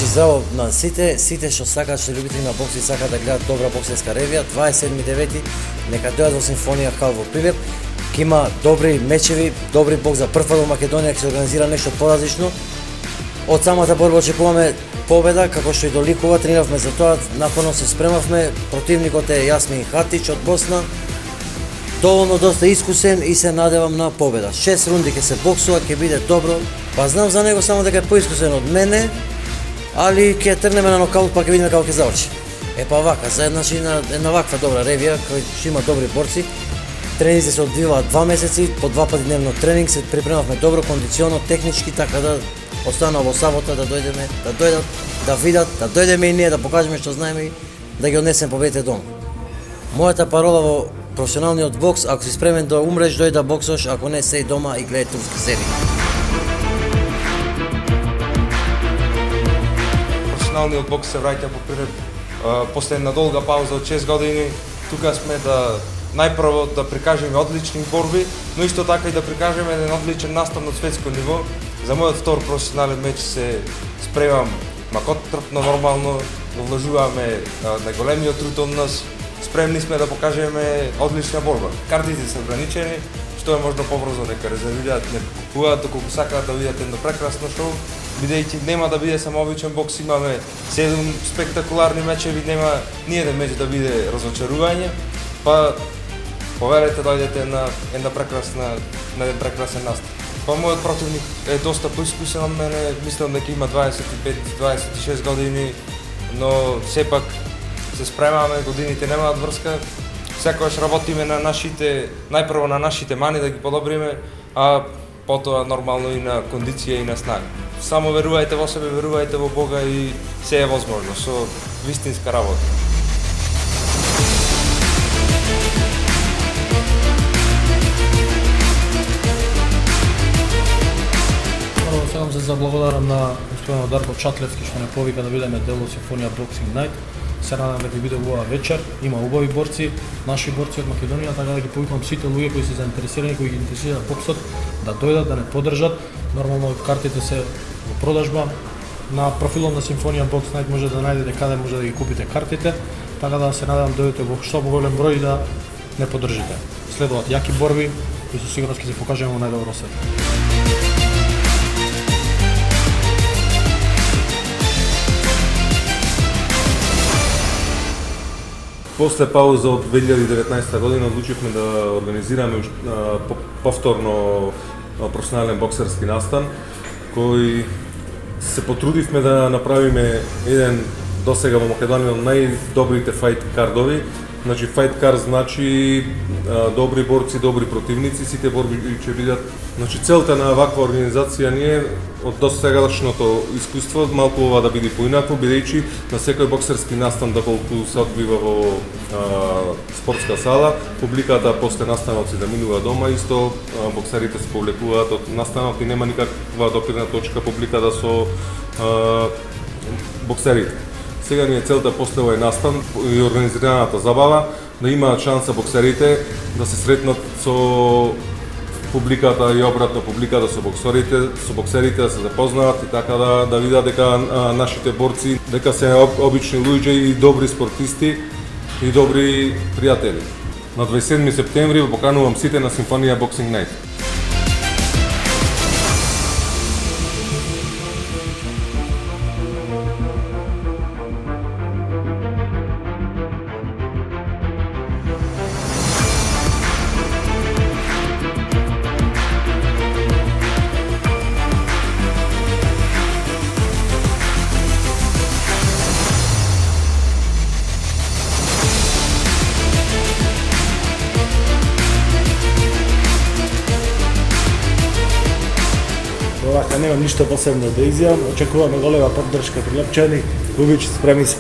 Значи здраво на сите што сакаат, што љубители на бокс и сакаат да гледат добра боксерска ревија, 27.9. нека дојдат во Симфонија хал во Прилеп. Ќе има добри мечеви, добри бокс за прв пат во Македонија, ќе се организира нешто поразлично. Од самата борба очекуваме победа, како што и доликува, трениравме за тоа, напорно се спремавме. Противникот е Јасмин Хатич од Босна. Доволно доста искусен и се надевам на победа. 6 рунди ќе се боксува, ќе биде добро. Па знам за него само дека е поискусен од мене, али ќе тргнеме на нокаут, па ќе видиме како ќе заврши. Па вака, за една ваква добра ревија, кој ќе има добри борци. Тренинзите се одвиваат 2 месеци, по 2 пати дневно тренинг, се припремавме добро, кондиционно, технички, така да остана во сабота да дојдеме, да дојдат, да видат, да дојдеме и ние да покажеме што знаеме и да ги однесеме победите дома. Мојата парола во професионалниот бокс, ако си спремен да умреш, дојди да боксаш, ако не, сеј дома и гледај турски серии. Професионалниот бокс се враќа по Прилеп после една долга пауза од 6 години. Тука сме да најпрво да прикажеме одлични борби, но исто така и да прикажеме еден одличен настан од светско ниво. За мојот втор професионален меч се спремам макотрпно, нормално, вложуваме најголемиот труд од нас. Спремни сме да покажеме одлична борба. Картите се ограничени, што е можно побрзо нека резервираат, нека купуваат доколку сакаат да видат едно прекрасно шоу, бидејќи нема да биде само обичен бокс, имаме 7 спектакуларни мечеви, нема ни еден меч да биде разочарување, па поверете, дојдете на еден прекрасен настан. Па мојот противник е доста поискусен од мене, мислам дека има 25-26 години, но сепак се спремаме, годините немаат врска. Секогаш работиме на најпрво на нашите мани да ги подобриме, а потоа нормално и на кондиција и на снага. Само верувајте во себе, верувајте во Бога и се е возможно со вистинска работа. Сакам се заблагодарам на господинот Дарко Чатлевски што не повика да бидеме дел од Симфонија Boxing Night. Се надам да ги биде убава вечер, има убави борци, наши борци од Македонија, така да ги повикам сите луѓе кои се заинтересирани, кои ги интересира боксот, да дојдат, да не поддржат. Нормално картите се во продажба. На профилот на Симфонија Boxing Night може да најдете каде може да ги купите картите, така да се надам дојдете во што поголем број и да не поддржите. Следуваат јаки борби и со сигурност ќе се покажеме во најдобро свет. После пауза од 2019 година одлучивме да организираме повторно професионален боксерски настан, кој се потрудивме да направиме еден досега во Македонија од најдобрите фајт кардови. Значи фајт кард значи добри борци, добри противници, сите борби ќе бидат. Значи целта на ваква организација ни е од досегашното искуство малку ова да биде поинакво, бидејќи на секој боксерски настан доколку се одвива во спортска сала, публиката после настанот си да минува дома, исто боксерите се повлекуваат од настанот и нема никаква допирна точка публиката со боксерите. Сега ни е целта после овој настан и организираната забава да имаат шанса боксерите да се сретнат со публиката и обратно публиката со боксерите да се запознаат и така да видат дека нашите борци дека се обични луѓе и добри спортисти и добри пријатели. На 27 септември ве поканувам сите на Симфонија Boxing Night. Вака немам ништо посебно да изјавам, очекуваме голема поддршка прилепчани, луѓе спремни се.